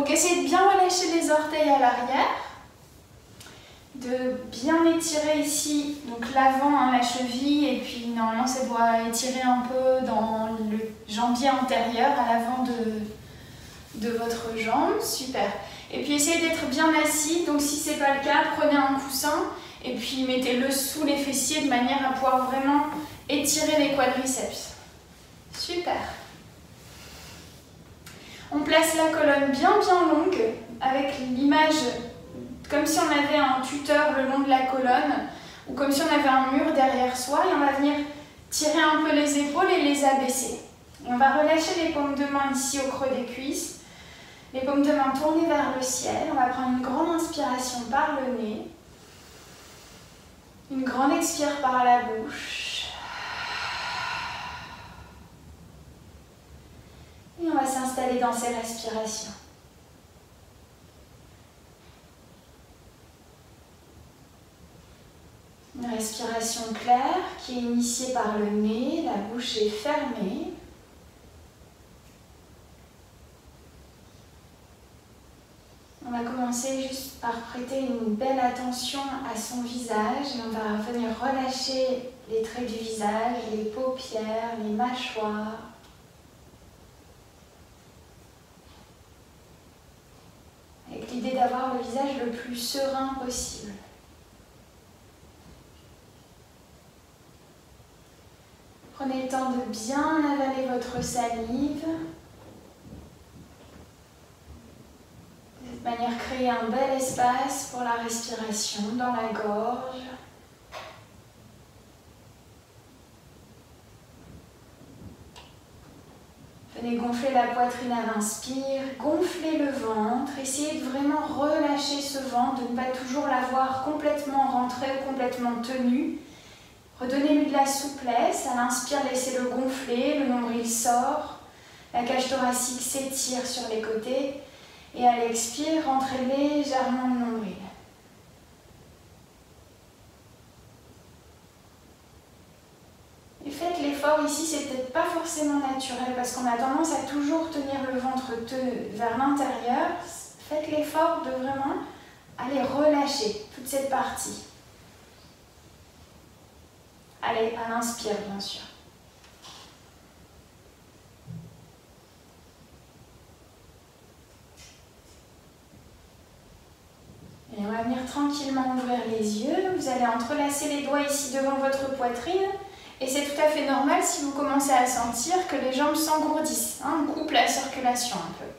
Donc essayez de bien relâcher les orteils à l'arrière, de bien étirer ici, donc l'avant, hein, la cheville, et puis normalement ça doit étirer un peu dans le jambier antérieur à l'avant de votre jambe, super. Et puis essayez d'être bien assis, donc si ce n'est pas le cas, prenez un coussin et puis mettez-le sous les fessiers de manière à pouvoir vraiment étirer les quadriceps. Super. On place la colonne bien longue avec l'image comme si on avait un tuteur le long de la colonne ou comme si on avait un mur derrière soi et on va venir tirer un peu les épaules et les abaisser. Et on va relâcher les paumes de main ici au creux des cuisses. Les paumes de main tournées vers le ciel. On va prendre une grande inspiration par le nez. Une grande expire par la bouche. Et on va s'installer dans ces respirations. Une respiration claire qui est initiée par le nez, la bouche est fermée. On va commencer juste par prêter une belle attention à son visage et on va venir relâcher les traits du visage, les paupières, les mâchoires. Avec l'idée d'avoir le visage le plus serein possible. Prenez le temps de bien avaler votre salive. De cette manière, créez un bel espace pour la respiration dans la gorge. Venez gonfler la poitrine à l'inspire, gonflez le ventre, essayez de vraiment relâcher ce ventre, de ne pas toujours l'avoir complètement rentré ou complètement tenu. Redonnez-lui de la souplesse, à l'inspire, laissez-le gonfler, le nombril sort, la cage thoracique s'étire sur les côtés et à l'expire, rentrez légèrement le nombril. Et faites l'effort ici, c'est peut-être pas forcément naturel parce qu'on a tendance à toujours tenir le ventre vers l'intérieur. Faites l'effort de vraiment aller relâcher toute cette partie. Allez, à l'inspire, bien sûr. Et on va venir tranquillement ouvrir les yeux. Vous allez entrelacer les doigts ici devant votre poitrine. Et c'est tout à fait normal si vous commencez à sentir que les jambes s'engourdissent. On coupe la circulation un peu.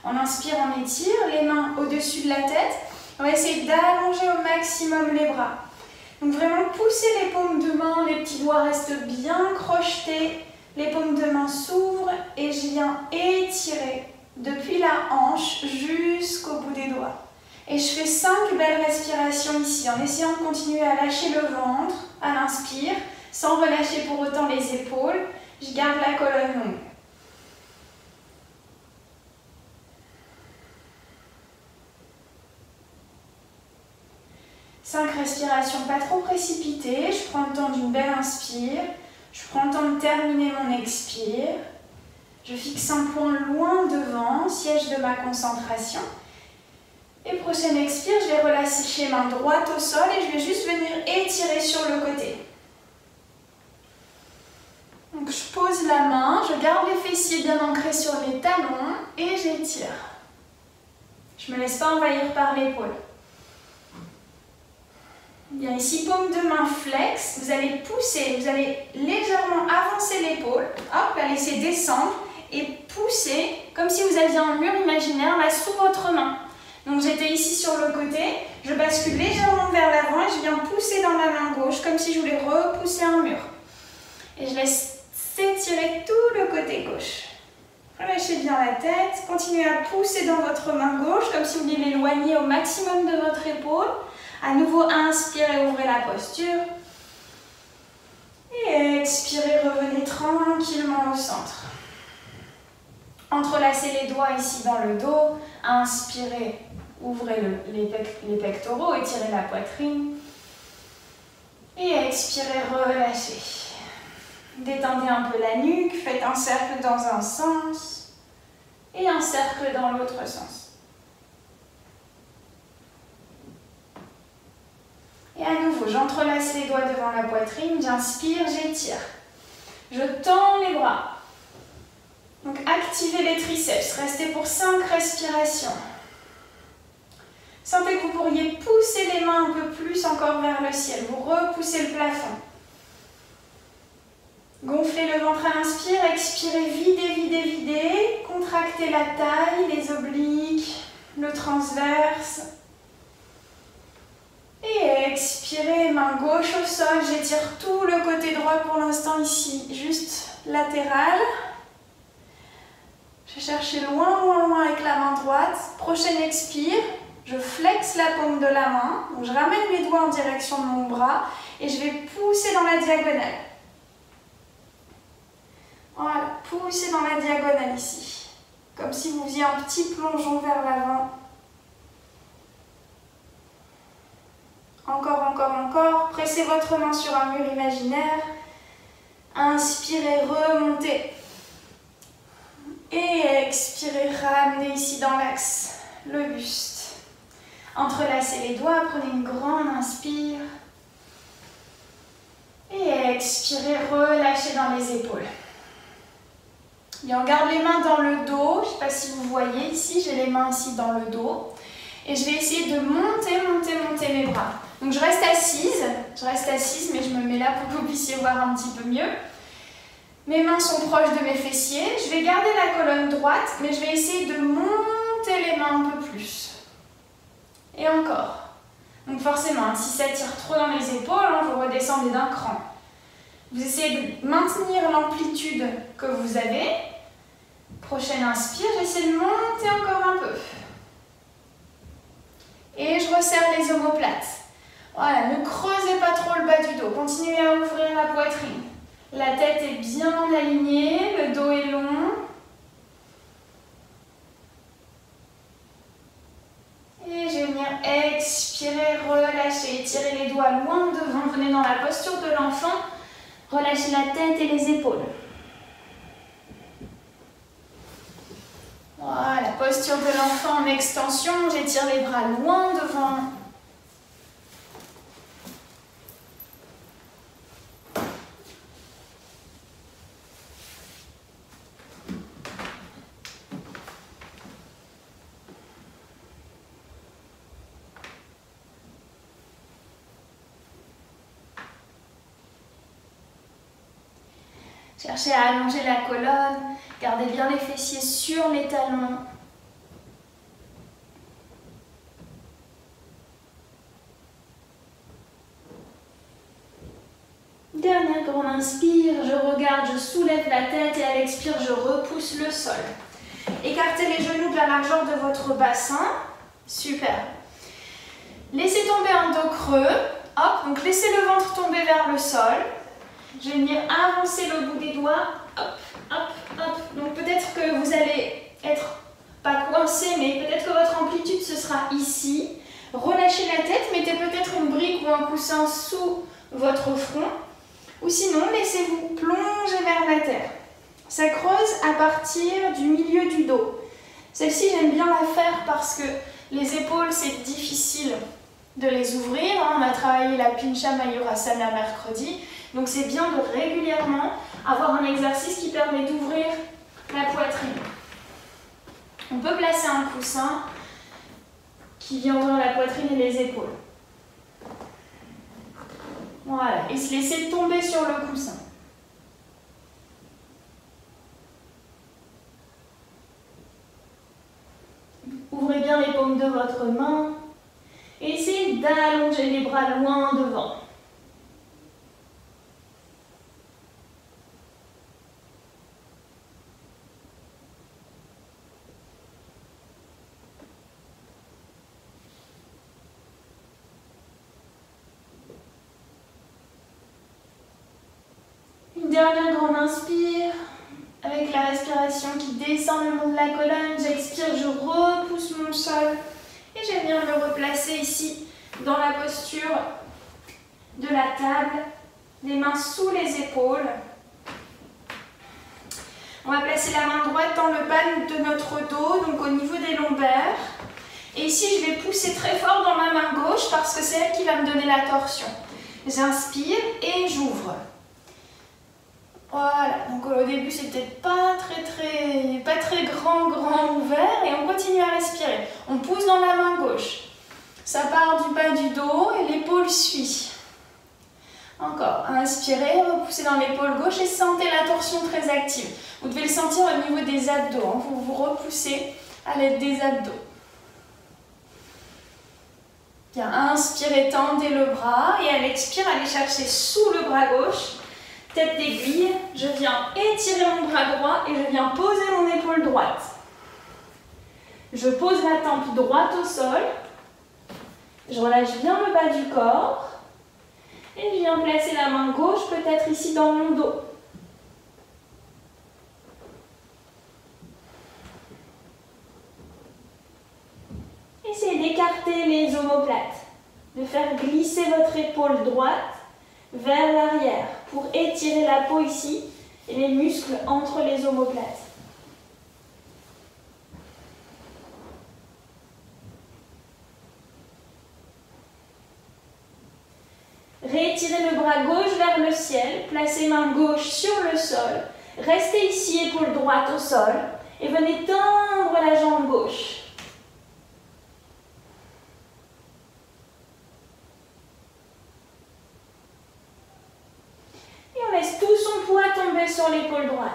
On inspire, on étire, les mains au-dessus de la tête. On va essayer d'allonger au maximum les bras. Donc vraiment poussez les paumes de main, les petits doigts restent bien crochetés, les paumes de main s'ouvrent et je viens étirer depuis la hanche jusqu'au bout des doigts. Et je fais 5 belles respirations ici en essayant de continuer à lâcher le ventre à l'inspire, sans relâcher pour autant les épaules. Je garde la colonne longue. Cinq respirations pas trop précipitées. Je prends le temps d'une belle inspire. Je prends le temps de terminer mon expire. Je fixe un point loin devant, siège de ma concentration. Et prochaine expire, je vais relâcher main droite au sol et je vais juste venir étirer sur le côté. Donc je pose la main, je garde les fessiers bien ancrés sur les talons et j'étire. Je ne me laisse pas envahir par l'épaule. Bien ici, paume de main flex, vous allez pousser, vous allez légèrement avancer l'épaule, hop, la laisser descendre et pousser comme si vous aviez un mur imaginaire là sous votre main. Donc j'étais ici sur le côté, je bascule légèrement vers l'avant et je viens pousser dans ma main gauche comme si je voulais repousser un mur. Et je laisse s'étirer tout le côté gauche. Relâchez bien la tête, continuez à pousser dans votre main gauche comme si vous vouliez l'éloigner au maximum de votre épaule. À nouveau, inspirez, ouvrez la posture. Et expirez, revenez tranquillement au centre. Entrelacez les doigts ici dans le dos. Inspirez, ouvrez les pectoraux, étirez la poitrine. Et expirez, relâchez. Détendez un peu la nuque, faites un cercle dans un sens et un cercle dans l'autre sens. Et à nouveau, j'entrelace les doigts devant la poitrine, j'inspire, j'étire. Je tends les bras. Donc activez les triceps, restez pour 5 respirations. Sentez que vous pourriez pousser les mains un peu plus encore vers le ciel, vous repoussez le plafond. Gonflez le ventre à l'inspire, expirez, videz, videz, videz. Contractez la taille, les obliques, le transverse. Et expirez, main gauche au sol, j'étire tout le côté droit pour l'instant ici, juste latéral. Je vais chercher loin, loin, loin avec la main droite. Prochaine expire, je flexe la paume de la main, donc je ramène mes doigts en direction de mon bras et je vais pousser dans la diagonale. Voilà, poussez dans la diagonale ici, comme si vous faisiez un petit plongeon vers l'avant. Encore, encore, encore. Pressez votre main sur un mur imaginaire. Inspirez, remontez. Et expirez, ramenez ici dans l'axe, le buste. Entrelacez les doigts, prenez une grande inspire. Et expirez, relâchez dans les épaules. Et on garde les mains dans le dos. Je ne sais pas si vous voyez ici, j'ai les mains ici dans le dos. Et je vais essayer de monter, monter, monter mes bras. Donc je reste assise, mais je me mets là pour que vous puissiez voir un petit peu mieux. Mes mains sont proches de mes fessiers. Je vais garder la colonne droite, mais je vais essayer de monter les mains un peu plus. Et encore. Donc forcément, si ça tire trop dans les épaules, vous redescendez d'un cran. Vous essayez de maintenir l'amplitude que vous avez. Prochaine inspire, j'essaie de monter encore un peu. Et je resserre les omoplates. Voilà, ne creusez pas trop le bas du dos. Continuez à ouvrir la poitrine. La tête est bien alignée, le dos est long. Et je vais venir expirer, relâcher. Étirez les doigts loin devant. Venez dans la posture de l'enfant. Relâchez la tête et les épaules. Voilà, posture de l'enfant en extension. J'étire les bras loin devant. Cherchez à allonger la colonne, gardez bien les fessiers sur les talons. Dernière grande inspire, je regarde, je soulève la tête et à l'expire, je repousse le sol. Écartez les genoux de la largeur de votre bassin. Super. Laissez tomber un dos creux. Hop, donc laissez le ventre tomber vers le sol. Je vais venir avancer le bout des doigts. Hop, hop, hop. Donc peut-être que vous allez être pas coincé, mais peut-être que votre amplitude ce sera ici. Relâchez la tête, mettez peut-être une brique ou un coussin sous votre front. Ou sinon, laissez-vous plonger vers la terre. Ça creuse à partir du milieu du dos. Celle-ci, j'aime bien la faire parce que les épaules, c'est difficile de les ouvrir. On a travaillé la Pincha Mayurasana mercredi. Donc c'est bien de régulièrement avoir un exercice qui permet d'ouvrir la poitrine. On peut placer un coussin qui vient ouvrir la poitrine et les épaules. Voilà, et se laisser tomber sur le coussin. Ouvrez bien les paumes de votre main et essayez d'allonger les bras loin devant. Dernière grande inspire, avec la respiration qui descend le long de la colonne, j'expire, je repousse mon sol et je viens me replacer ici dans la posture de la table, les mains sous les épaules. On va placer la main droite dans le bas de notre dos, donc au niveau des lombaires. Et ici, je vais pousser très fort dans ma main gauche parce que c'est elle qui va me donner la torsion. J'inspire et j'ouvre. Voilà, donc au début, c'est peut-être pas très grand ouvert et on continue à respirer. On pousse dans la main gauche. Ça part du bas du dos et l'épaule suit. Encore, inspirez, repoussez dans l'épaule gauche et sentez la torsion très active. Vous devez le sentir au niveau des abdos, hein. Vous vous repoussez à l'aide des abdos. Bien, inspirez, tendez le bras et à l'expire, allez chercher sous le bras gauche, tête d'aiguille. Je viens étirer mon bras droit et je viens poser mon épaule droite. Je pose la tempe droite au sol. Je relâche bien le bas du corps. Et je viens placer la main gauche, peut-être ici dans mon dos. Essayez d'écarter les omoplates, de faire glisser votre épaule droite vers l'arrière pour étirer la peau ici et les muscles entre les omoplates. Réétirez le bras gauche vers le ciel, placez main gauche sur le sol, restez ici épaule droite au sol et venez tendre la jambe gauche. Et on laisse tout son poids tomber sur l'épaule droite.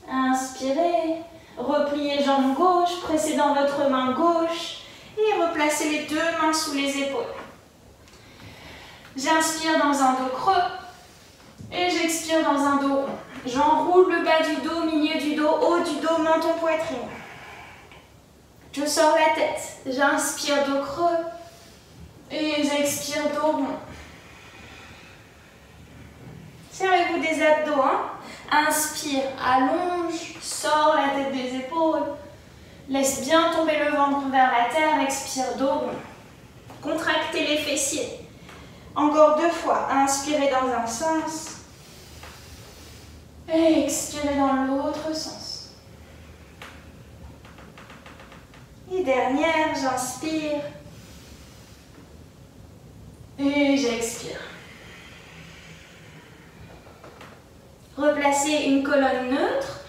Inspirez, repliez jambe gauche, pressez dans votre main gauche et replacez les deux mains sous les épaules. J'inspire dans un dos creux et j'expire dans un dos rond. J'enroule le bas du dos, milieu du dos, haut du dos, menton, poitrine. Je sors la tête. J'inspire dos creux et j'expire dos rond. Serrez-vous des abdos, hein? Inspire, allonge, sors la tête des épaules. Laisse bien tomber le ventre vers la terre, expire dos rond. Contractez les fessiers. Encore 2 fois. Inspirez dans un sens. Et expirez dans l'autre sens. Et dernière, j'inspire. Et j'expire. Replacez une colonne neutre.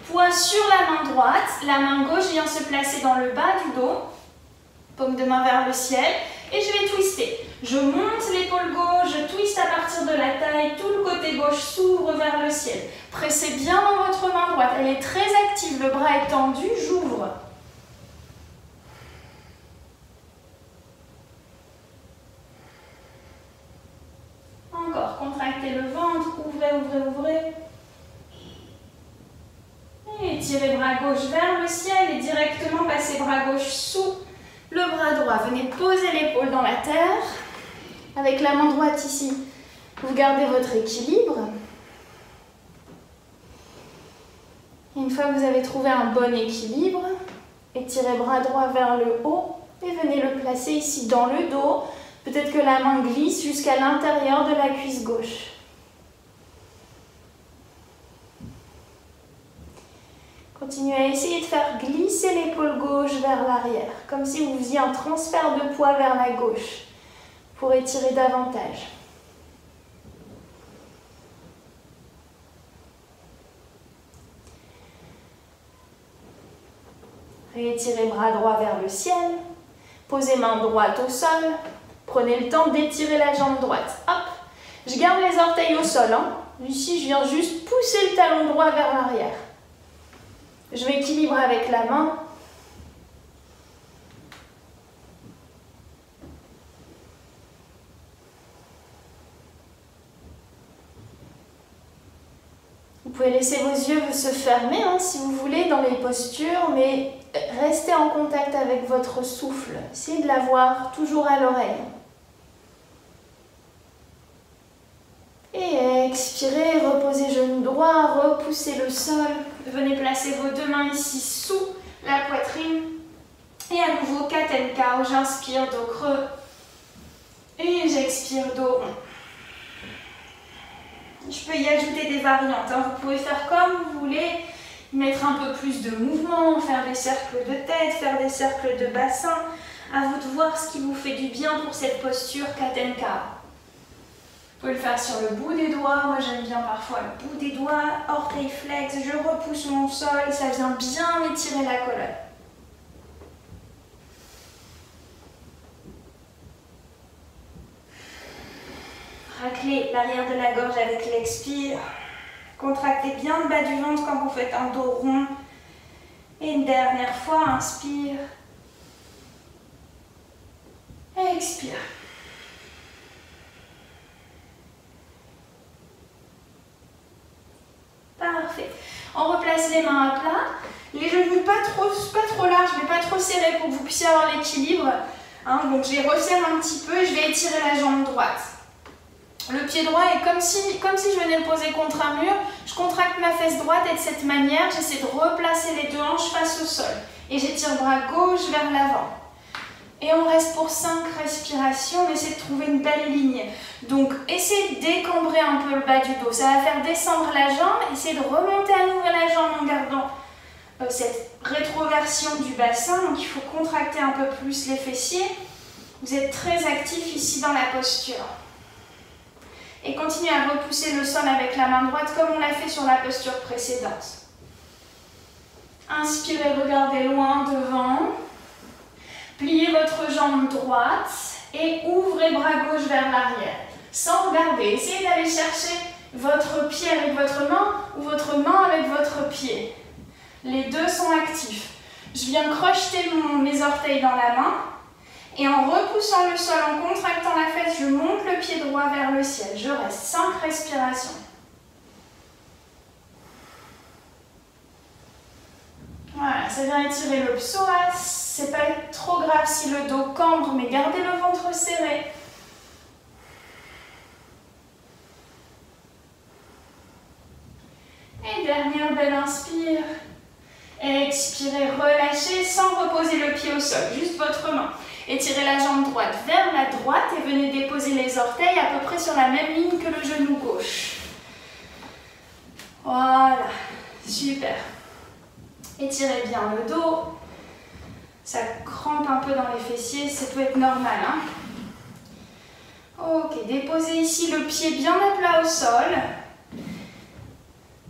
Poids sur la main droite. La main gauche vient se placer dans le bas du dos. Paume de main vers le ciel. Et je vais twister. Je monte l'épaule gauche, je twiste à partir de la taille, tout le côté gauche s'ouvre vers le ciel. Pressez bien dans votre main droite, elle est très active, le bras est tendu, j'ouvre. Encore, contractez le ventre, ouvrez, ouvrez, ouvrez. Et tirez bras gauche vers le ciel et directement passez bras gauche sous le bras droit. Venez poser l'épaule dans la terre. Avec la main droite ici, vous gardez votre équilibre. Une fois que vous avez trouvé un bon équilibre, étirez bras droit vers le haut et venez le placer ici dans le dos. Peut-être que la main glisse jusqu'à l'intérieur de la cuisse gauche. Continuez à essayer de faire glisser l'épaule gauche vers l'arrière, comme si vous faisiez un transfert de poids vers la gauche, pour étirer davantage. Réétirez bras droit vers le ciel, posez main droite au sol, prenez le temps d'étirer la jambe droite. Hop, je garde les orteils au sol. Ici, je viens juste pousser le talon droit vers l'arrière. Je m'équilibre avec la main. Vous pouvez laisser vos yeux se fermer si vous voulez dans les postures, mais restez en contact avec votre souffle. Essayez de l'avoir toujours à l'oreille. Et expirez, reposez genou droit, repoussez le sol. Venez placer vos deux mains ici sous la poitrine. Et à nouveau, cat and cow. J'inspire, dos creux. Et j'expire, dos rond. Je peux y ajouter des variantes, hein. Vous pouvez faire comme vous voulez, mettre un peu plus de mouvement, faire des cercles de tête, faire des cercles de bassin. À vous de voir ce qui vous fait du bien pour cette posture Cat and Cow. Vous pouvez le faire sur le bout des doigts. Moi, j'aime bien parfois le bout des doigts, orteil flex, je repousse mon sol, ça vient bien étirer la colonne. Raclez l'arrière de la gorge avec l'expire. Contractez bien le bas du ventre quand vous faites un dos rond. Et une dernière fois, inspire. Et expire. Parfait. On replace les mains à plat. Les genoux pas trop larges, mais pas trop serrés pour que vous puissiez avoir l'équilibre. Hein, donc je les resserre un petit peu et je vais étirer la jambe droite. Le pied droit est comme si je venais le poser contre un mur. Je contracte ma fesse droite et de cette manière, j'essaie de replacer les deux hanches face au sol. Et j'étire le bras gauche vers l'avant. Et on reste pour 5 respirations. On essaie de trouver une belle ligne. Donc, essayez de décambrer un peu le bas du dos. Ça va faire descendre la jambe. Essayez de remonter à nouveau la jambe en gardant cette rétroversion du bassin. Donc, il faut contracter un peu plus les fessiers. Vous êtes très actif ici dans la posture. Et continuez à repousser le sol avec la main droite comme on l'a fait sur la posture précédente. Inspirez, regardez loin devant. Pliez votre jambe droite et ouvrez bras gauche vers l'arrière. Sans regarder, essayez d'aller chercher votre pied avec votre main ou votre main avec votre pied. Les deux sont actifs. Je viens crocheter mes orteils dans la main. Et en repoussant le sol, en contractant la fesse, je monte le pied droit vers le ciel. Je reste 5 respirations. Voilà, ça vient étirer le psoas. C'est pas trop grave si le dos cambre, mais gardez le ventre serré. Et dernière belle inspire. Expirez, relâchez sans reposer le pied au sol, juste votre main. Étirez la jambe droite vers la droite et venez déposer les orteils à peu près sur la même ligne que le genou gauche. Voilà, super. Étirez bien le dos. Ça crampe un peu dans les fessiers, ça peut être normal. Hein? Ok, déposez ici le pied bien à plat au sol.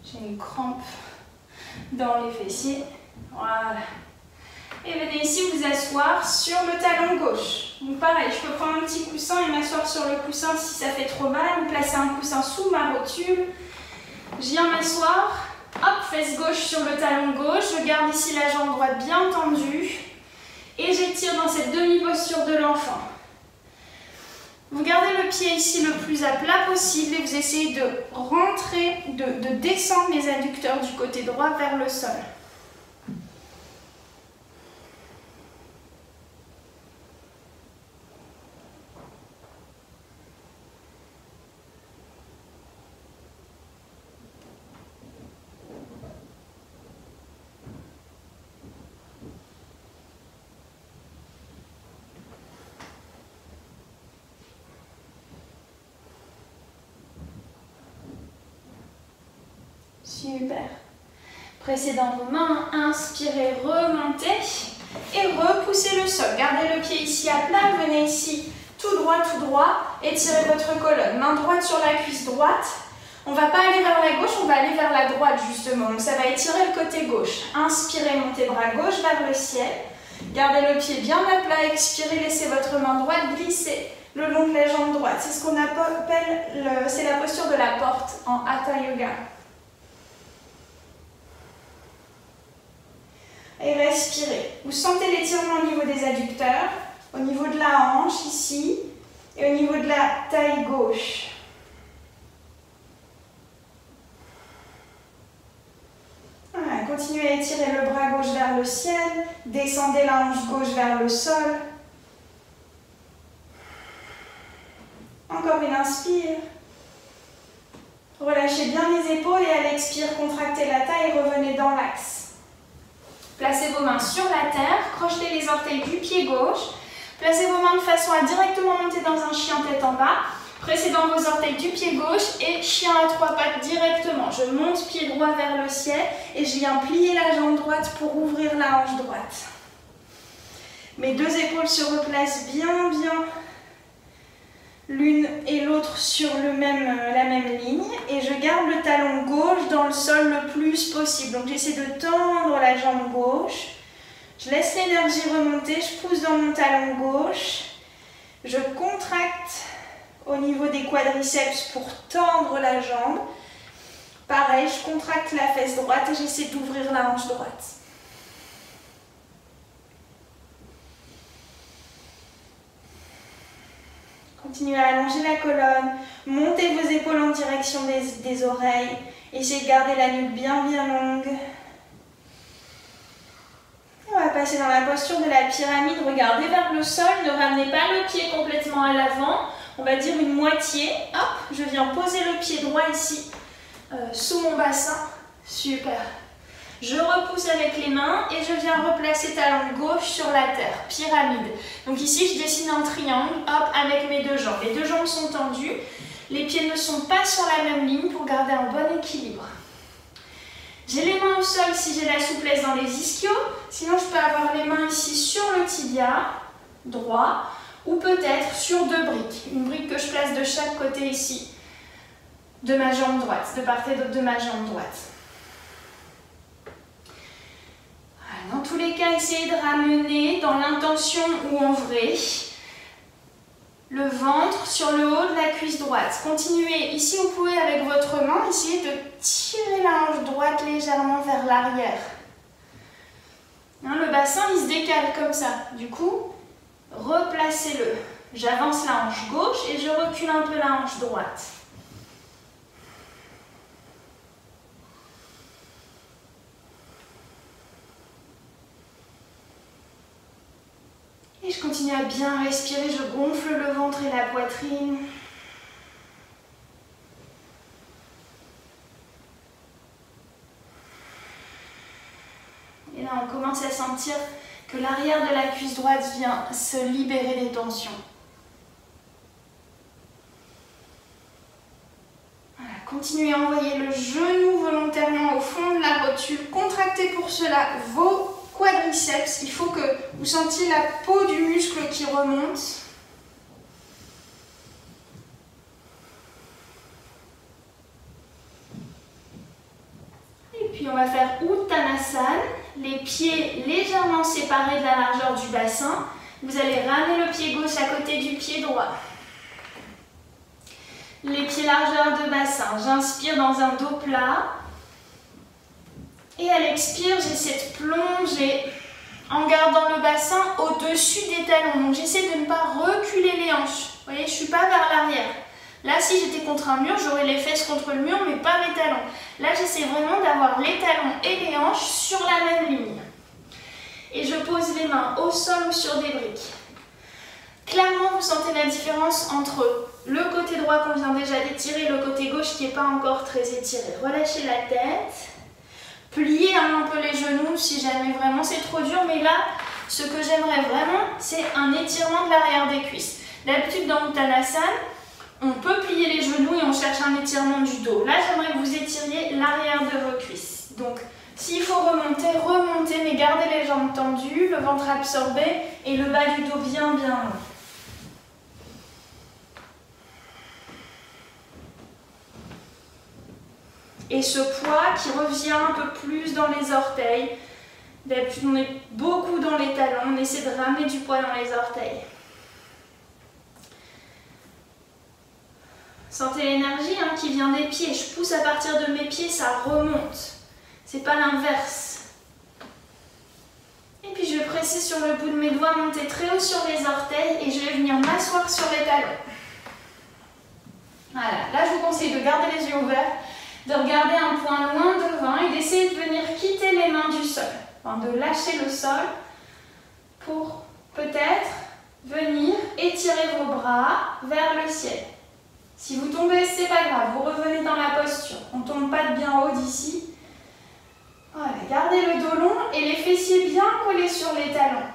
J'ai une crampe dans les fessiers. Voilà. Et venez ici vous asseoir sur le talon gauche. Donc pareil, je peux prendre un petit coussin et m'asseoir sur le coussin si ça fait trop mal. Vous placez un coussin sous ma rotule. Je viens m'asseoir. Hop, fesse gauche sur le talon gauche. Je garde ici la jambe droite bien tendue. Et j'étire dans cette demi-posture de l'enfant. Vous gardez le pied ici le plus à plat possible et vous essayez de rentrer, de descendre les adducteurs du côté droit vers le sol. Super. Précédant vos mains, inspirez, remontez et repoussez le sol. Gardez le pied ici à plat, venez ici tout droit, étirez votre colonne. Main droite sur la cuisse droite. On ne va pas aller vers la gauche, on va aller vers la droite justement. Donc ça va étirer le côté gauche. Inspirez, montez bras gauche vers le ciel. Gardez le pied bien à plat, expirez, laissez votre main droite glisser le long de la jambe droite. C'est ce qu'on appelle, c'est la posture de la porte en Hatha Yoga. Et respirez. Vous sentez l'étirement au niveau des adducteurs, au niveau de la hanche ici et au niveau de la taille gauche. Voilà, continuez à étirer le bras gauche vers le ciel, descendez la hanche gauche vers le sol. Encore une inspire. Relâchez bien les épaules et à l'expire, contractez la taille et revenez dans l'axe. Placez vos mains sur la terre, crochetez les orteils du pied gauche. Placez vos mains de façon à directement monter dans un chien tête en bas. Pressez dans vos orteils du pied gauche et chien à 3 pattes directement. Je monte pied droit vers le ciel et je viens plier la jambe droite pour ouvrir la hanche droite. Mes deux épaules se replacent bien, bien l'une et l'autre sur la même ligne et je garde le talon gauche dans le sol le plus possible. Donc j'essaie de tendre la jambe gauche, je laisse l'énergie remonter, je pousse dans mon talon gauche, je contracte au niveau des quadriceps pour tendre la jambe. Pareil, je contracte la fesse droite et j'essaie d'ouvrir la hanche droite. Continuez à allonger la colonne, montez vos épaules en direction des oreilles, essayez de garder la nuque bien bien longue. On va passer dans la posture de la pyramide, regardez vers le sol, ne ramenez pas le pied complètement à l'avant, on va dire une moitié. Hop, je viens poser le pied droit ici, sous mon bassin, super. Je repousse avec les mains et je viens replacer talon gauche sur la terre, pyramide. Donc ici, je dessine un triangle, hop, avec mes deux jambes. Les deux jambes sont tendues, les pieds ne sont pas sur la même ligne pour garder un bon équilibre. J'ai les mains au sol si j'ai la souplesse dans les ischios, sinon je peux avoir les mains ici sur le tibia droit ou peut-être sur deux briques. Une brique que je place de chaque côté ici de ma jambe droite, de part et d'autre de ma jambe droite. Dans tous les cas, essayez de ramener dans l'intention ou en vrai le ventre sur le haut de la cuisse droite. Continuez, ici vous pouvez avec votre main, essayez de tirer la hanche droite légèrement vers l'arrière. Le bassin il se décale comme ça, du coup replacez-le. J'avance la hanche gauche et je recule un peu la hanche droite. Et je continue à bien respirer, je gonfle le ventre et la poitrine. Et là, on commence à sentir que l'arrière de la cuisse droite vient se libérer des tensions. Voilà, continuez à envoyer le genou volontairement au fond de la rotule. Contractez pour cela vos quadriceps, il faut que vous sentiez la peau du muscle qui remonte. Et puis on va faire Uttanasana, les pieds légèrement séparés de la largeur du bassin. Vous allez ramener le pied gauche à côté du pied droit. Les pieds largeur de bassin, j'inspire dans un dos plat. Et à l'expire, j'essaie de plonger en gardant le bassin au-dessus des talons. Donc j'essaie de ne pas reculer les hanches. Vous voyez, je ne suis pas vers l'arrière. Là, si j'étais contre un mur, j'aurais les fesses contre le mur, mais pas mes talons. Là, j'essaie vraiment d'avoir les talons et les hanches sur la même ligne. Et je pose les mains au sol ou sur des briques. Clairement, vous sentez la différence entre le côté droit qu'on vient déjà d'étirer et le côté gauche qui n'est pas encore très étiré. Relâchez la tête. Pliez un peu les genoux si jamais vraiment c'est trop dur, mais là, ce que j'aimerais vraiment, c'est un étirement de l'arrière des cuisses. D'habitude, dans Uttanasana, on peut plier les genoux et on cherche un étirement du dos. Là, j'aimerais que vous étiriez l'arrière de vos cuisses. Donc, s'il faut remonter, remontez, mais gardez les jambes tendues, le ventre absorbé et le bas du dos bien, bien long. Et ce poids qui revient un peu plus dans les orteils. D'habitude, on est beaucoup dans les talons. On essaie de ramener du poids dans les orteils. Sentez l'énergie qui vient des pieds. Je pousse à partir de mes pieds, ça remonte. C'est pas l'inverse. Et puis je vais presser sur le bout de mes doigts, monter très haut sur les orteils et je vais venir m'asseoir sur les talons. Voilà, là je vous conseille de garder les yeux ouverts, de regarder un point loin devant et d'essayer de venir quitter les mains du sol. Enfin, de lâcher le sol pour peut-être venir étirer vos bras vers le ciel. Si vous tombez, c'est pas grave, vous revenez dans la posture. On ne tombe pas de bien haut d'ici. Voilà, gardez le dos long et les fessiers bien collés sur les talons.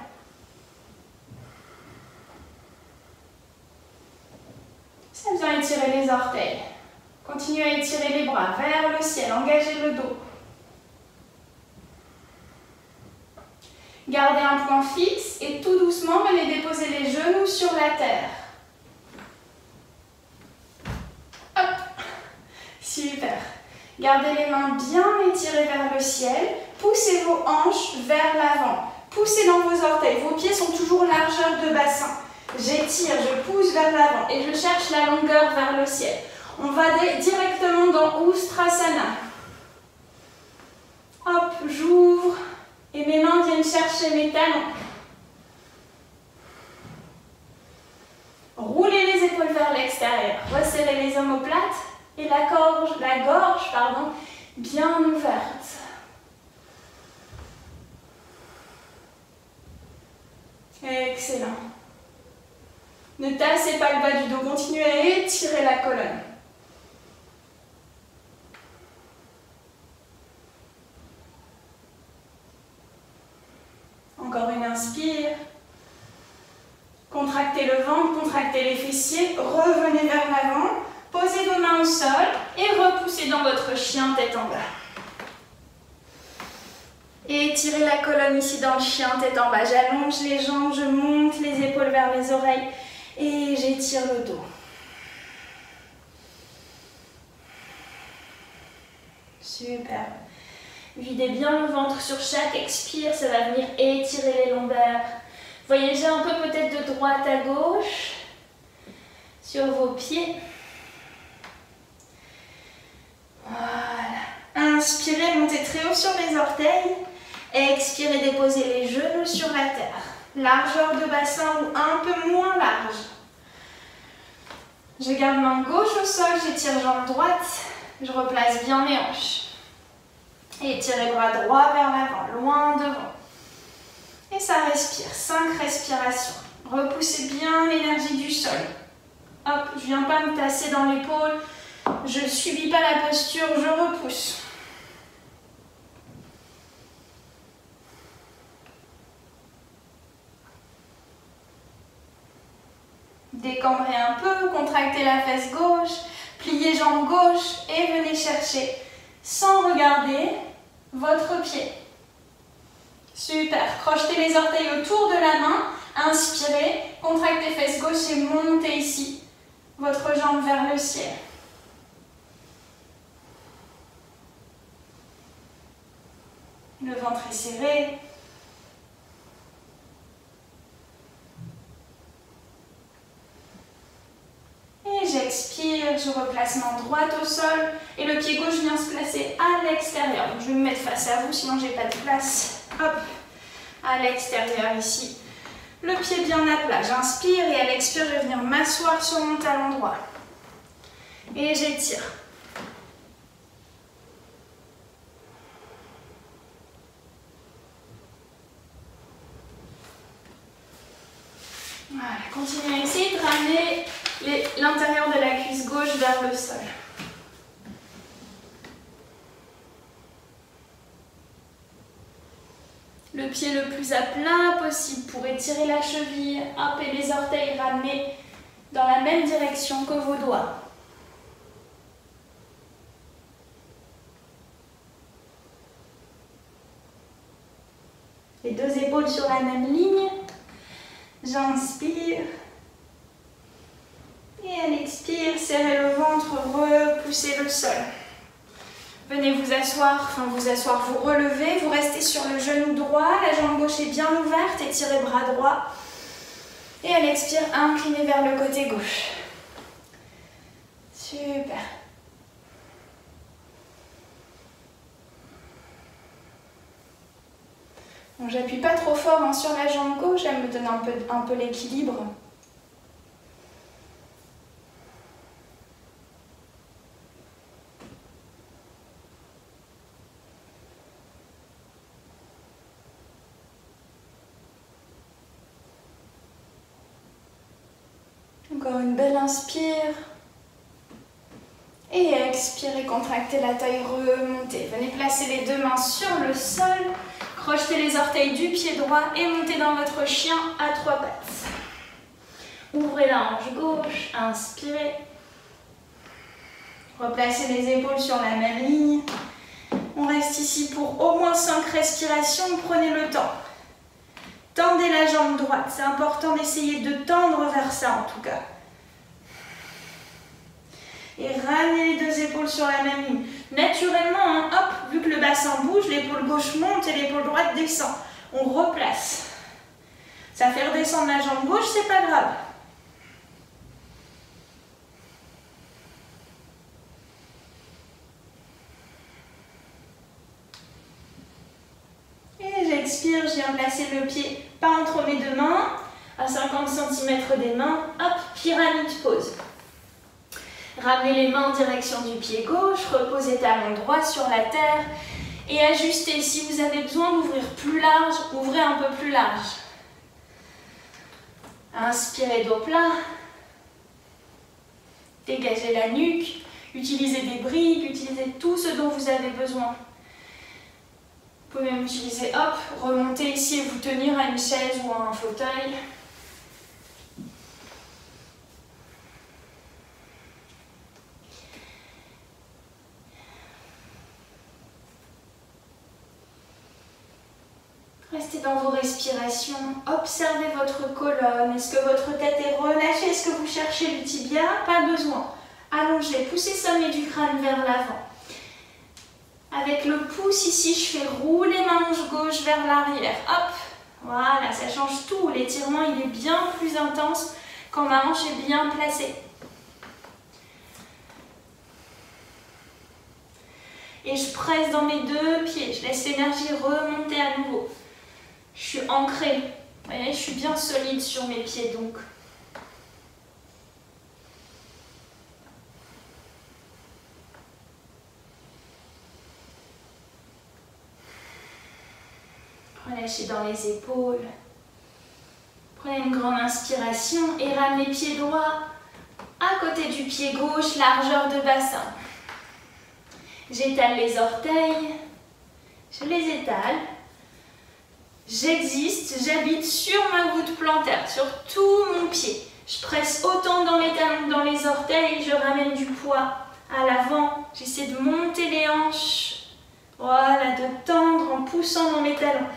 Ça vient étirer les orteils. Continuez à étirer les bras vers le ciel, engagez le dos. Gardez un point fixe et tout doucement, venez déposer les genoux sur la terre. Hop, super. Gardez les mains bien étirées vers le ciel. Poussez vos hanches vers l'avant. Poussez dans vos orteils. Vos pieds sont toujours largeur de bassin. J'étire, je pousse vers l'avant et je cherche la longueur vers le ciel. On va directement dans Ustrasana. Hop, j'ouvre et mes mains viennent chercher mes talons. Roulez les épaules vers l'extérieur. Resserrez les omoplates et la gorge bien ouverte. Excellent. Ne tassez pas le bas du dos, continuez à étirer la colonne. Encore une inspire. Contractez le ventre, contractez les fessiers, revenez vers l'avant, posez vos mains au sol et repoussez dans votre chien tête en bas. Et étirez la colonne ici dans le chien tête en bas. J'allonge les jambes, je monte les épaules vers les oreilles et j'étire le dos. Super. Videz bien le ventre sur chaque expire, ça va venir étirer les lombaires. Voyagez un peu peut-être de droite à gauche sur vos pieds. Voilà. Inspirez, montez très haut sur les orteils. Expirez, déposez les genoux sur la terre. Largeur de bassin ou un peu moins large. Je garde main gauche au sol, j'étire jambe droite. Je replace bien mes hanches. Et étirez bras droit vers l'avant, loin devant. Et ça respire, 5 respirations. Repoussez bien l'énergie du sol. Hop, je ne viens pas me tasser dans l'épaule. Je ne subis pas la posture, je repousse. Décambrez un peu, contractez la fesse gauche, pliez jambe gauche et venez chercher, sans regarder, votre pied. Super, crochetez les orteils autour de la main, inspirez, contractez fesse gauche et montez ici, votre jambe vers le ciel. Le ventre est serré. Et j'expire, je replace main droite au sol et le pied gauche vient se placer à l'extérieur. Donc je vais me mettre face à vous, sinon j'ai pas de place. Hop, à l'extérieur ici. Le pied bien à plat. J'inspire et à l'expire, je vais venir m'asseoir sur mon talon droit. Et j'étire. Voilà, continuez à essayer de ramener l'intérieur de la cuisse gauche vers le sol. Le pied le plus à plat possible pour étirer la cheville. Hop, et les orteils ramenés dans la même direction que vos doigts. Les deux épaules sur la même ligne. J'inspire. Et à l'expire, serrez le ventre, repoussez le sol. Venez vous asseoir, vous relevez, vous restez sur le genou droit, la jambe gauche est bien ouverte, étirez bras droit. Et à l'expire, inclinez vers le côté gauche. Super. Bon, j'appuie pas trop fort sur la jambe gauche, elle me donne un peu l'équilibre. Encore une belle inspire. Et expirez, contractez la taille, remontez. Venez placer les deux mains sur le sol. Crochetez les orteils du pied droit et montez dans votre chien à 3 pattes. Ouvrez ouvrez la hanche gauche, inspirez. Replacez les épaules sur la même ligne. On reste ici pour au moins 5 respirations, prenez le temps. Tendez la jambe droite, c'est important d'essayer de tendre vers ça en tout cas. Et ramenez les deux épaules sur la même ligne. Naturellement, hein, hop, vu que le bassin bouge, l'épaule gauche monte et l'épaule droite descend. On replace. Ça fait redescendre la jambe gauche, c'est pas grave. Et j'expire, je viens placer le pied pas entre mes deux mains, à 50 cm des mains. Hop, pyramide pose. Ramenez les mains en direction du pied gauche, reposez talon droit sur la terre et ajustez. Si vous avez besoin d'ouvrir plus large, ouvrez un peu plus large. Inspirez dos plat. Dégagez la nuque. Utilisez des briques, utilisez tout ce dont vous avez besoin. Vous pouvez même utiliser, hop, remonter ici et vous tenir à une chaise ou à un fauteuil. Restez dans vos respirations, observez votre colonne. Est-ce que votre tête est relâchée? Est-ce que vous cherchez le tibia? Pas besoin. Allongez, poussez le sommet du crâne vers l'avant. Avec le pouce ici, je fais rouler ma hanche gauche vers l'arrière. Hop, voilà, ça change tout. L'étirement, il est bien plus intense quand ma hanche est bien placée. Et je presse dans mes deux pieds. Je laisse l'énergie remonter à nouveau. Je suis ancrée. Vous voyez, je suis bien solide sur mes pieds donc. Relâchez dans les épaules. Prenez une grande inspiration et ramenez pied droit à côté du pied gauche, largeur de bassin. J'étale les orteils, je les étale. J'existe, j'habite sur ma voûte plantaire, sur tout mon pied. Je presse autant dans les talons que dans les orteils, je ramène du poids à l'avant. J'essaie de monter les hanches, voilà, de tendre en poussant dans mes talons.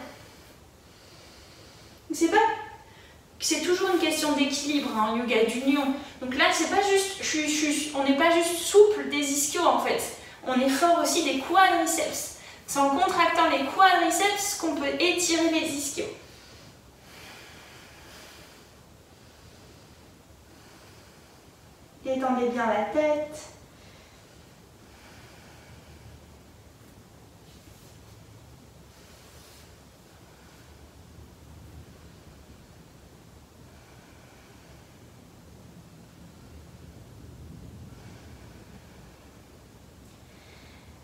C'est toujours une question d'équilibre en yoga d'union. Donc là, c'est pas juste, on n'est pas juste souple des ischios en fait. On est fort aussi des quadriceps. C'est en contractant les quadriceps qu'on peut étirer les ischios. Détendez bien la tête.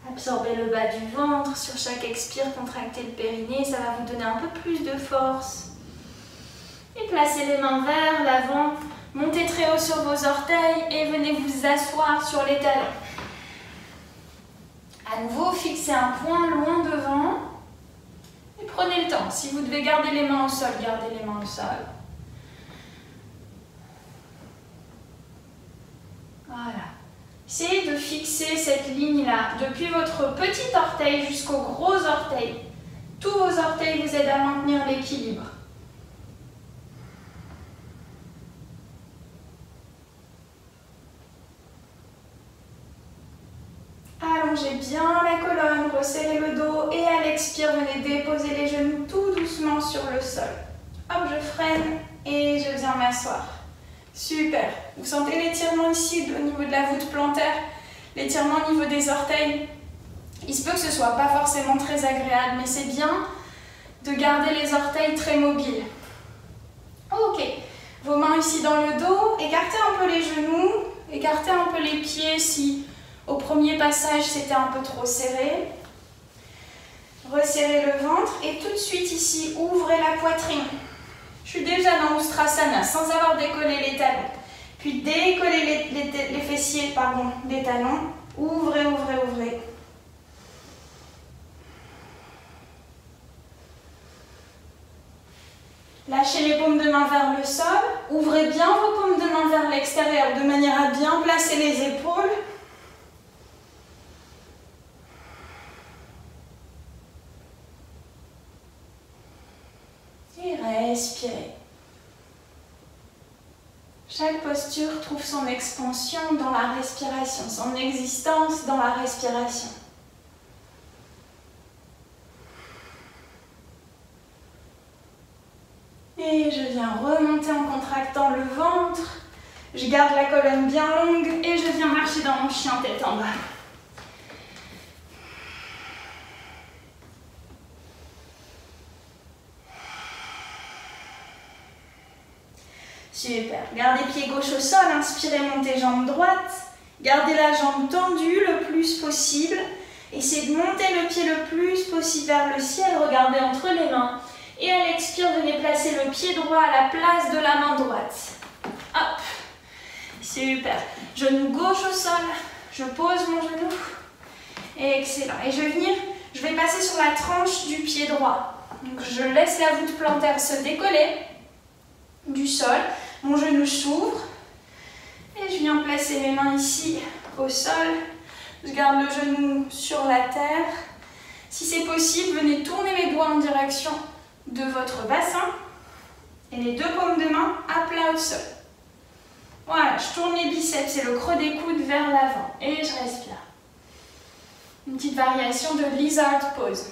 Absorbez le bas du ventre, sur chaque expire, contractez le périnée, ça va vous donner un peu plus de force. Et placez les mains vers l'avant, montez très haut sur vos orteils et venez vous asseoir sur les talons. À nouveau, fixez un point loin devant et prenez le temps. Si vous devez garder les mains au sol, gardez les mains au sol. Voilà. Essayez de fixer cette ligne-là, depuis votre petit orteil jusqu'au gros orteil. Tous vos orteils vous aident à maintenir l'équilibre. Allongez bien la colonne, resserrez le dos et à l'expire, venez déposer les genoux tout doucement sur le sol. Hop, je freine et je viens m'asseoir. Super. Vous sentez l'étirement ici au niveau de la voûte plantaire, l'étirement au niveau des orteils. Il se peut que ce ne soit pas forcément très agréable, mais c'est bien de garder les orteils très mobiles. Ok. Vos mains ici dans le dos, écartez un peu les genoux, écartez un peu les pieds si au premier passage c'était un peu trop serré. Resserrez le ventre et tout de suite ici, ouvrez la poitrine. Je suis déjà dans l'Ustrasana sans avoir décollé les talons. Puis décollez les fessiers des talons. Ouvrez, ouvrez, ouvrez. Lâchez les paumes de main vers le sol. Ouvrez bien vos paumes de l'extérieur de manière à bien placer les épaules. Et respirez. Chaque posture trouve son expansion dans la respiration, son existence dans la respiration. Et je viens remonter en contractant le ventre. Je garde la colonne bien longue et je viens marcher dans mon chien tête en bas. Super. Gardez pied gauche au sol, inspirez, montez jambe droite. Gardez la jambe tendue le plus possible. Essayez de monter le pied le plus possible vers le ciel. Regardez entre les mains. Et à l'expire, venez placer le pied droit à la place de la main droite. Hop. Super. Genou gauche au sol. Je pose mon genou. Excellent. Et je vais passer sur la tranche du pied droit. Donc je laisse la voûte plantaire se décoller du sol. Mon genou s'ouvre. Et je viens placer mes mains ici au sol. Je garde le genou sur la terre. Si c'est possible, venez tourner les doigts en direction de votre bassin. Et les deux paumes de main à plat au sol. Voilà, je tourne les biceps et le creux des coudes vers l'avant. Et je respire. Une petite variation de lizard pose.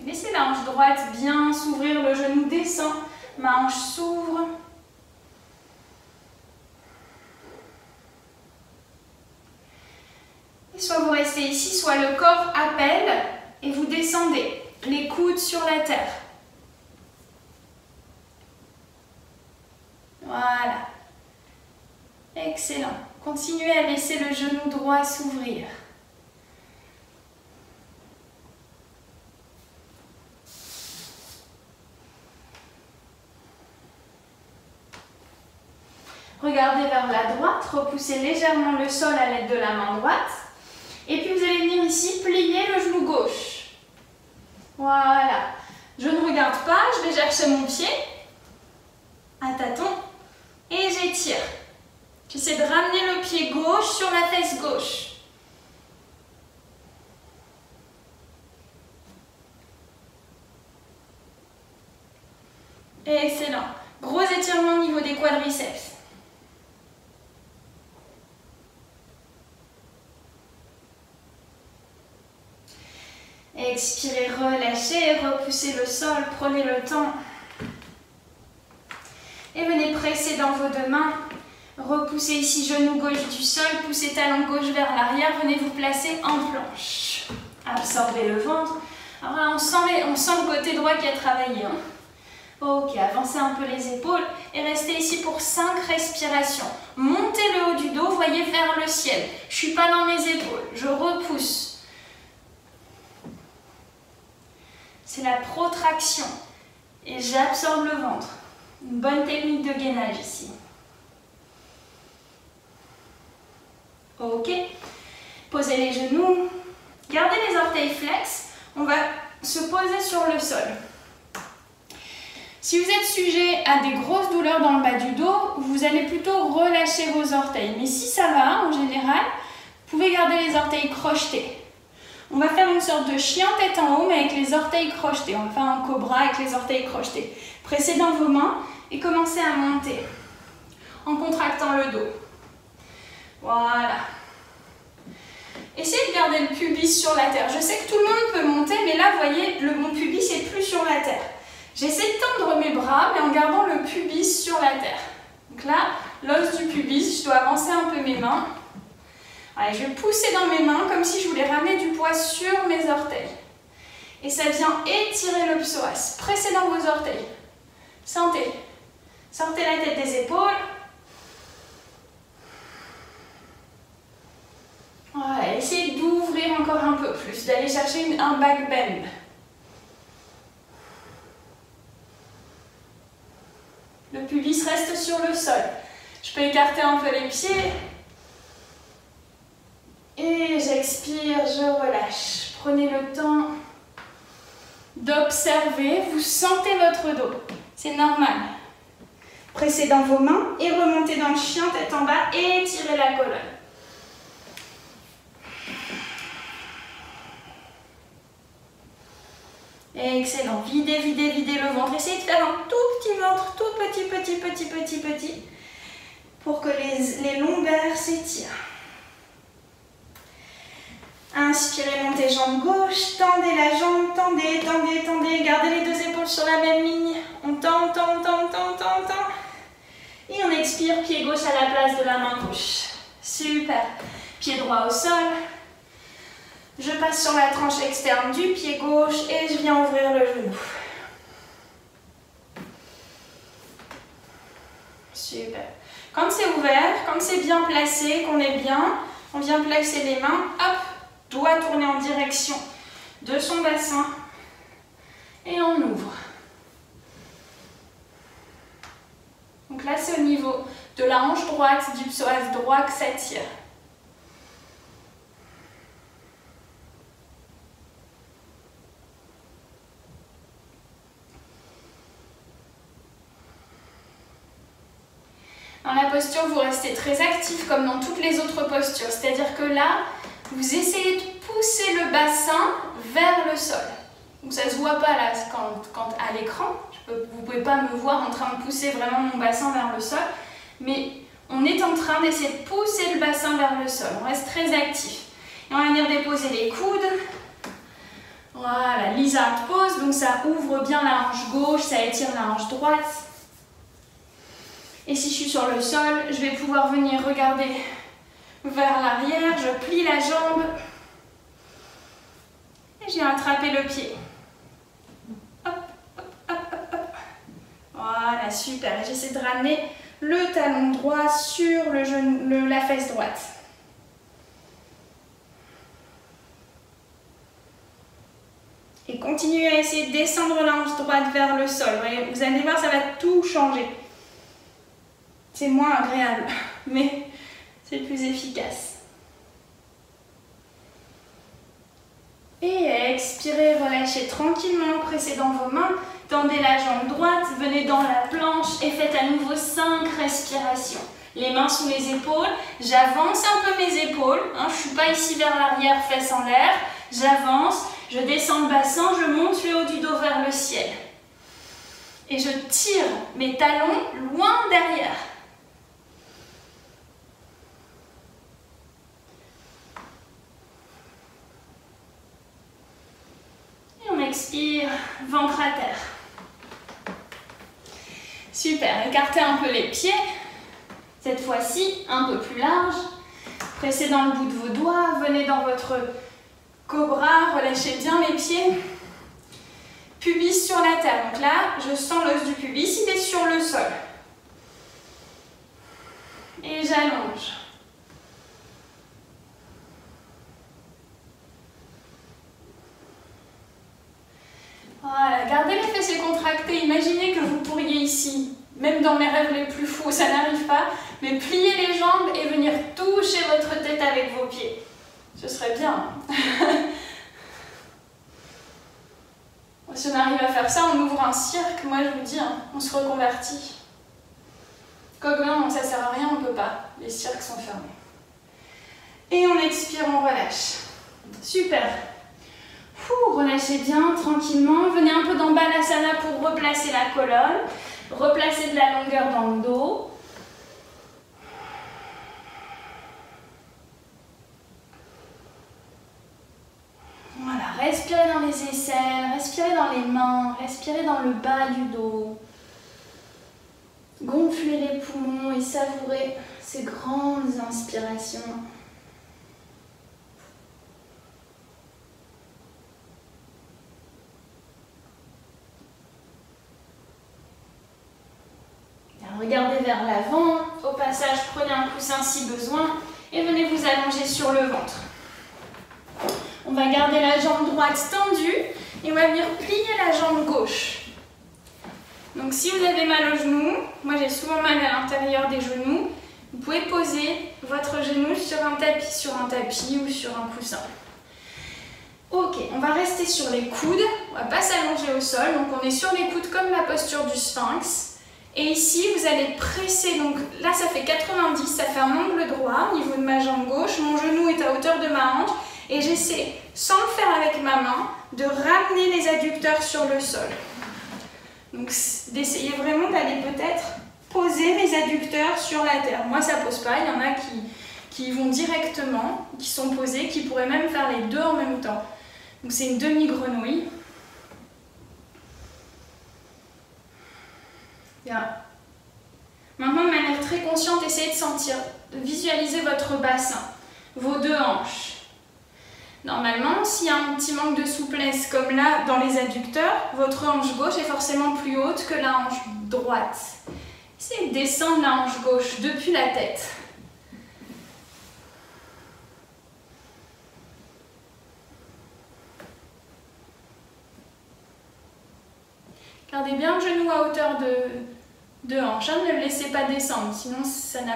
Laissez la hanche droite bien s'ouvrir, le genou descend, ma hanche s'ouvre. Et soit vous restez ici, soit le corps appelle et vous descendez, les coudes sur la terre. Voilà. Excellent. Continuez à laisser le genou droit s'ouvrir. Regardez vers la droite, repoussez légèrement le sol à l'aide de la main droite. Et puis vous allez venir ici, plier le genou gauche. Voilà. Je ne regarde pas, je vais chercher mon pied à tâtons et j'étire. J'essaie de ramener le pied gauche sur la fesse gauche. Excellent. Gros étirement au niveau des quadriceps. Expirez, relâchez, repoussez le sol, prenez le temps. Et venez presser dans vos deux mains. Repoussez ici genou gauche du sol, poussez talon gauche vers l'arrière, venez vous placer en planche. Absorbez le ventre. Alors là, on sent le côté droit qui a travaillé. Hein. Ok, avancez un peu les épaules et restez ici pour 5 respirations. Montez le haut du dos, voyez vers le ciel. Je ne suis pas dans mes épaules, je repousse. C'est la protraction et j'absorbe le ventre. Une bonne technique de gainage ici. Ok, posez les genoux, gardez les orteils flex, on va se poser sur le sol. Si vous êtes sujet à des grosses douleurs dans le bas du dos, vous allez plutôt relâcher vos orteils. Mais si ça va, en général, vous pouvez garder les orteils crochetés. On va faire une sorte de chien tête en haut, mais avec les orteils crochetés. On va faire un cobra avec les orteils crochetés. Pressez dans vos mains et commencez à monter en contractant le dos. Voilà. Essayez de garder le pubis sur la terre. Je sais que tout le monde peut monter, mais là, vous voyez, mon pubis n'est plus sur la terre. J'essaie de tendre mes bras, mais en gardant le pubis sur la terre. Donc là, l'os du pubis, je dois avancer un peu mes mains. Allez, je vais pousser dans mes mains comme si je voulais ramener du poids sur mes orteils. Et ça vient étirer le psoas. Pressez dans vos orteils. Sentez. Sortez la tête des épaules. Voilà, essayez d'ouvrir encore un peu plus, d'aller chercher un back bend. Le pubis reste sur le sol. Je peux écarter un peu les pieds. Et j'expire, je relâche. Prenez le temps d'observer, vous sentez votre dos. C'est normal. Pressez dans vos mains et remontez dans le chien, tête en bas, et étirez la colonne. Excellent. Videz, videz, videz le ventre. Essayez de faire un tout petit ventre, tout petit, pour que les lombaires s'étirent. Inspirez, montez jambe gauche, tendez la jambe, tendez, tendez, tendez. Gardez les deux épaules sur la même ligne. On tend, tend, tend, tend, tend, tend. Et on expire, pied gauche à la place de la main gauche. Super. Pied droit au sol. Je passe sur la tranche externe du pied gauche et je viens ouvrir le genou. Super. Quand c'est ouvert, quand c'est bien placé, qu'on est bien, on vient placer les mains, hop, doigt tourné en direction de son bassin et on ouvre. Donc là, c'est au niveau de la hanche droite, du psoas droit que ça tire. Dans la posture, vous restez très actif comme dans toutes les autres postures. C'est-à-dire que là, vous essayez de pousser le bassin vers le sol. Donc ça ne se voit pas là quand à l'écran. Vous ne pouvez pas me voir en train de pousser vraiment mon bassin vers le sol. Mais on est en train d'essayer de pousser le bassin vers le sol. On reste très actif. Et on va venir déposer les coudes. Voilà, lizard pose. Donc ça ouvre bien la hanche gauche, ça étire la hanche droite. Et si je suis sur le sol, je vais pouvoir venir regarder vers l'arrière, je plie la jambe et j'ai attrapé le pied. Hop, hop, hop, hop, hop. Voilà, super. J'essaie de ramener le talon droit sur le genou, la fesse droite. Et continuez à essayer de descendre la hanche droite vers le sol. Vous allez voir, ça va tout changer. C'est moins agréable, mais c'est plus efficace. Et expirez, relâchez tranquillement, pressez dans vos mains, tendez la jambe droite, venez dans la planche et faites à nouveau 5 respirations. Les mains sous les épaules, j'avance un peu mes épaules, je ne suis pas ici vers l'arrière, fesses en l'air, j'avance, je descends le bassin, je monte le haut du dos vers le ciel. Et je tire mes talons loin derrière. On expire, ventre à terre. Super, écartez un peu les pieds. Cette fois-ci, un peu plus large. Pressez dans le bout de vos doigts, venez dans votre cobra, relâchez bien les pieds. Pubis sur la terre. Donc là, je sens l'os du pubis, il est sur le sol. Et j'allonge. Voilà, gardez les fessiers contractés. Imaginez que vous pourriez ici, même dans mes rêves les plus fous, ça n'arrive pas, mais plier les jambes et venir toucher votre tête avec vos pieds. Ce serait bien. Si on arrive à faire ça, on ouvre un cirque, moi je vous dis, on se reconvertit. Comme non, ça sert à rien, on ne peut pas. Les cirques sont fermés. Et on expire, on relâche. Super. Relâchez bien, tranquillement. Venez un peu dans Balasana pour replacer la colonne. Replacer de la longueur dans le dos. Voilà, respirez dans les aisselles, respirez dans les mains, respirez dans le bas du dos. Gonflez les poumons et savourez ces grandes inspirations. Regardez vers l'avant, au passage prenez un coussin si besoin et venez vous allonger sur le ventre. On va garder la jambe droite tendue et on va venir plier la jambe gauche. Donc si vous avez mal au genou, moi j'ai souvent mal à l'intérieur des genoux, vous pouvez poser votre genou sur un tapis ou sur un coussin. Ok, on va rester sur les coudes, on va pas s'allonger au sol, donc on est sur les coudes comme la posture du sphinx. Et ici, vous allez presser, donc là ça fait 90, ça fait un angle droit au niveau de ma jambe gauche, mon genou est à hauteur de ma hanche, et j'essaie, sans le faire avec ma main, de ramener les adducteurs sur le sol. Donc d'essayer vraiment d'aller peut-être poser mes adducteurs sur la terre. Moi ça pose pas, il y en a qui y vont directement, qui sont posés, qui pourraient même faire les deux en même temps. Donc c'est une demi-grenouille. Bien. Maintenant, de manière très consciente, essayez de sentir, de visualiser votre bassin, vos deux hanches. Normalement, s'il y a un petit manque de souplesse, comme là dans les adducteurs, votre hanche gauche est forcément plus haute que la hanche droite. Essayez de descendre la hanche gauche depuis la tête. Gardez bien le genou à hauteur de hanche, hein, ne le laissez pas descendre, sinon ça n'a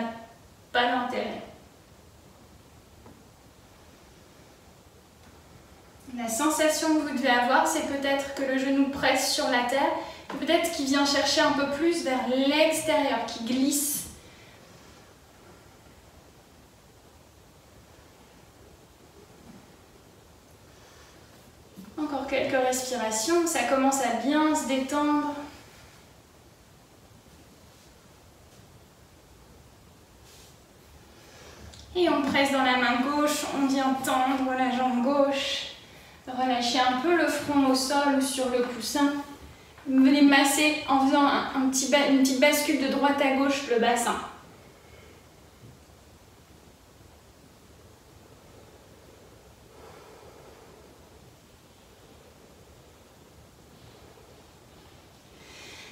pas d'intérêt. La sensation que vous devez avoir, c'est peut-être que le genou presse sur la terre, peut-être qu'il vient chercher un peu plus vers l'extérieur, qui glisse. Encore quelques respirations, ça commence à bien se détendre. Et on presse dans la main gauche, on vient tendre la jambe gauche. Relâchez un peu le front au sol ou sur le coussin. Vous venez masser en faisant une petite bascule de droite à gauche le bassin.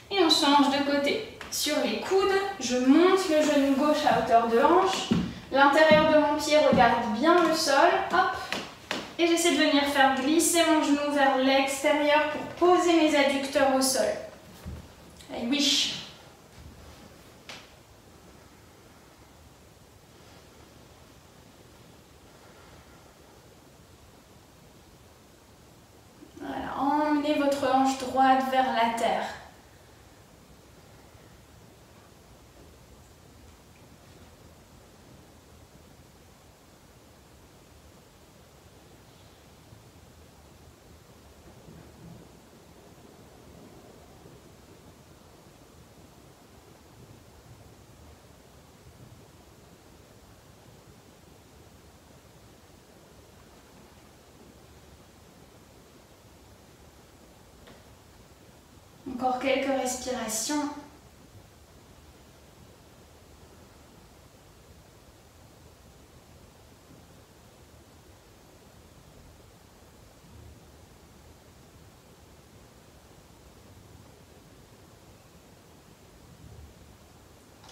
Et on change de côté. Sur les coudes, je monte le genou gauche à hauteur de hanche. L'intérieur de mon pied regarde bien le sol. Hop. Et j'essaie de venir faire glisser mon genou vers l'extérieur pour poser mes adducteurs au sol. I wish. Voilà, emmenez votre hanche droite vers la terre. Encore quelques respirations.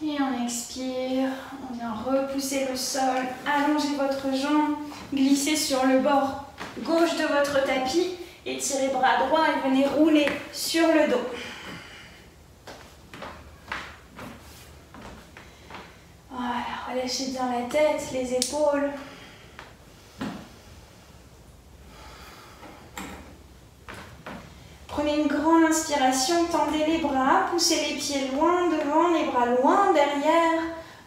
Et on expire, on vient repousser le sol, allongez votre jambe, glissez sur le bord gauche de votre tapis. Étirez bras droit et venez rouler sur le dos. Voilà, relâchez bien la tête, les épaules. Prenez une grande inspiration, tendez les bras, poussez les pieds loin devant, les bras loin derrière.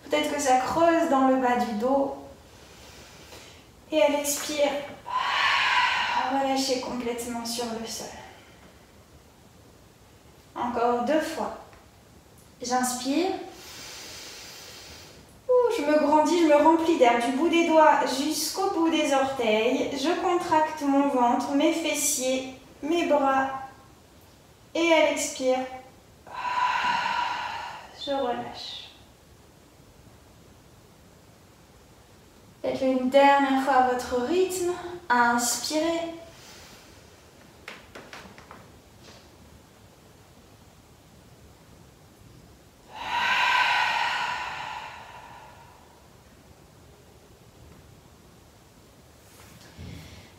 Peut-être que ça creuse dans le bas du dos. Et à l'expire, relâchez complètement sur le sol. Encore 2 fois. J'inspire. Je me grandis, je me remplis d'air du bout des doigts jusqu'au bout des orteils. Je contracte mon ventre, mes fessiers, mes bras. Et à l'expire, je relâche. Faites-le une dernière fois à votre rythme. Inspirez.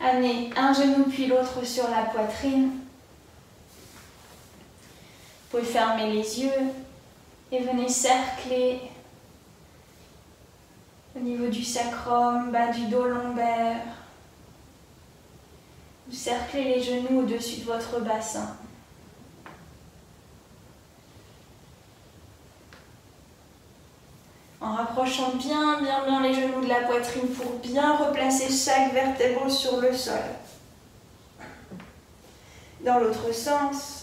Amenez un genou puis l'autre sur la poitrine. Vous pouvez fermer les yeux et venez cercler au niveau du sacrum, bas du dos lombaire. Vous cerclez les genoux au-dessus de votre bassin. En rapprochant bien les genoux de la poitrine pour bien replacer chaque vertèbre sur le sol. Dans l'autre sens.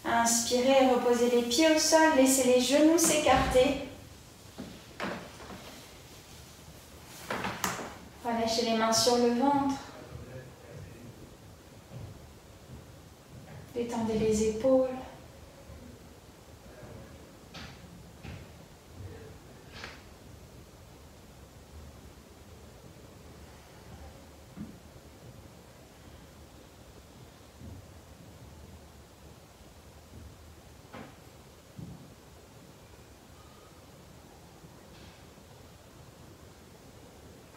Inspirez, reposez les pieds au sol, laissez les genoux s'écarter. Relâchez les mains sur le ventre. Détendez les épaules.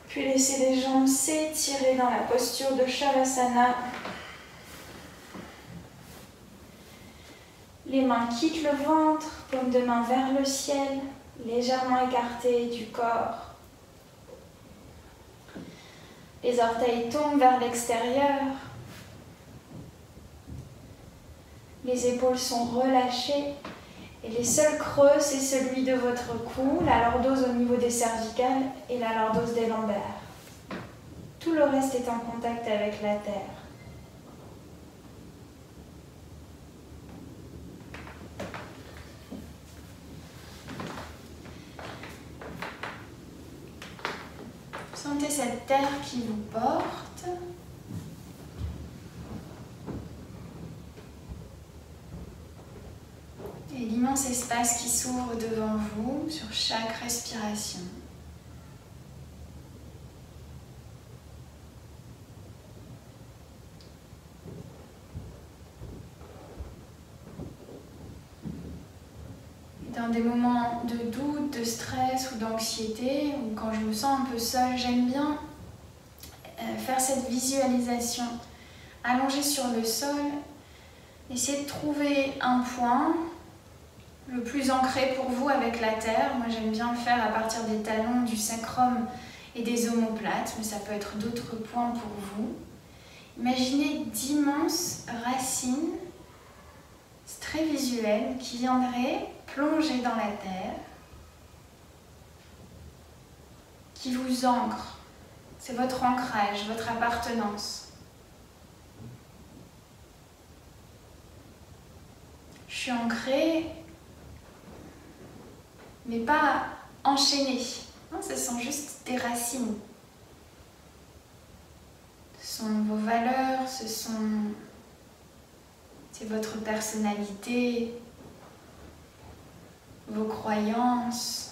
Puis laissez les jambes s'étirer dans la posture de Shavasana. Les mains quittent le ventre, paume de main vers le ciel, légèrement écartées du corps. Les orteils tombent vers l'extérieur. Les épaules sont relâchées. Et les seuls creux, c'est celui de votre cou, la lordose au niveau des cervicales et la lordose des lombaires. Tout le reste est en contact avec la terre. Sentez cette terre qui vous porte. Et l'immense espace qui s'ouvre devant vous sur chaque respiration. Dans des moments de doute, de stress ou d'anxiété, ou quand je me sens un peu seule, j'aime bien faire cette visualisation. Allongée sur le sol, essayez de trouver un point le plus ancré pour vous avec la terre. Moi j'aime bien le faire à partir des talons, du sacrum et des omoplates, mais ça peut être d'autres points pour vous. Imaginez d'immenses racines, c'est très visuel, qui viendraient plonger dans la terre, qui vous ancrent. C'est votre ancrage, votre appartenance. Je suis ancrée, mais pas enchaînée. Non, ce sont juste des racines. Ce sont vos valeurs, c'est votre personnalité, vos croyances.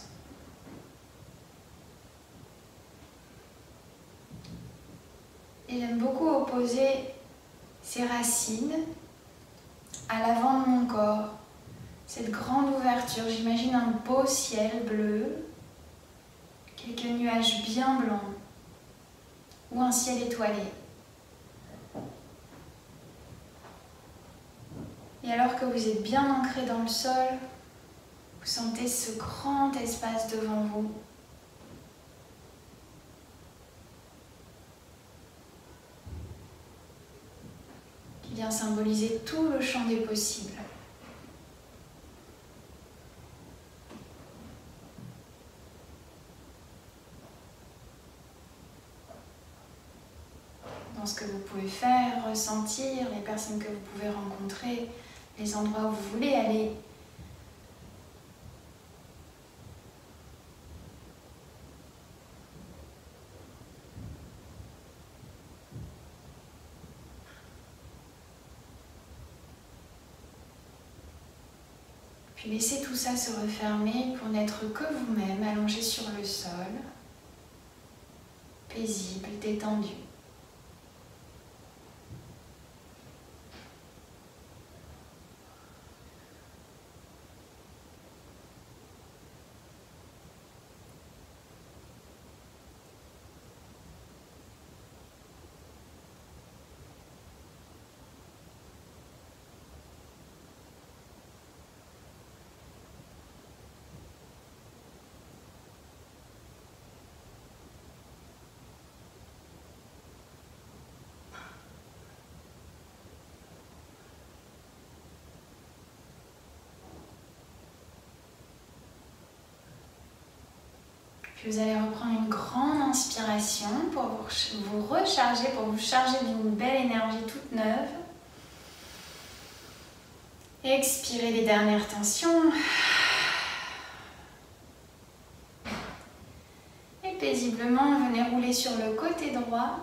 Et j'aime beaucoup opposer ces racines à l'avant de mon corps. Cette grande ouverture, j'imagine un beau ciel bleu, quelques nuages bien blancs ou un ciel étoilé. Et alors que vous êtes bien ancré dans le sol, vous sentez ce grand espace devant vous. Qui vient symboliser tout le champ des possibles. Dans ce que vous pouvez faire, ressentir, les personnes que vous pouvez rencontrer, les endroits où vous voulez aller. Puis laissez tout ça se refermer pour n'être que vous-même, allongé sur le sol, paisible, détendu. Puis vous allez reprendre une grande inspiration pour vous recharger, pour vous charger d'une belle énergie toute neuve. Expirez les dernières tensions. Et paisiblement, venez rouler sur le côté droit.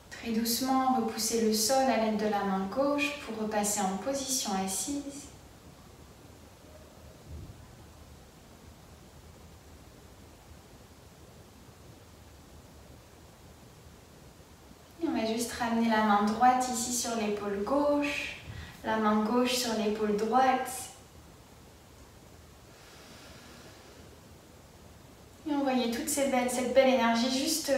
Très doucement, repoussez le sol à l'aide de la main gauche pour repasser en position assise. Et on va juste ramener la main droite ici sur l'épaule gauche, la main gauche sur l'épaule droite. Et envoyez toute cette belle énergie juste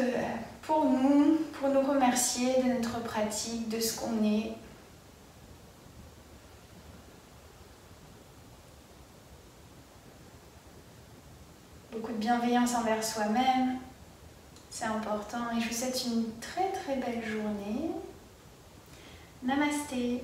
pour nous remercier de notre pratique, de ce qu'on est. Beaucoup de bienveillance envers soi-même, c'est important. Et je vous souhaite une très très belle journée. Namasté.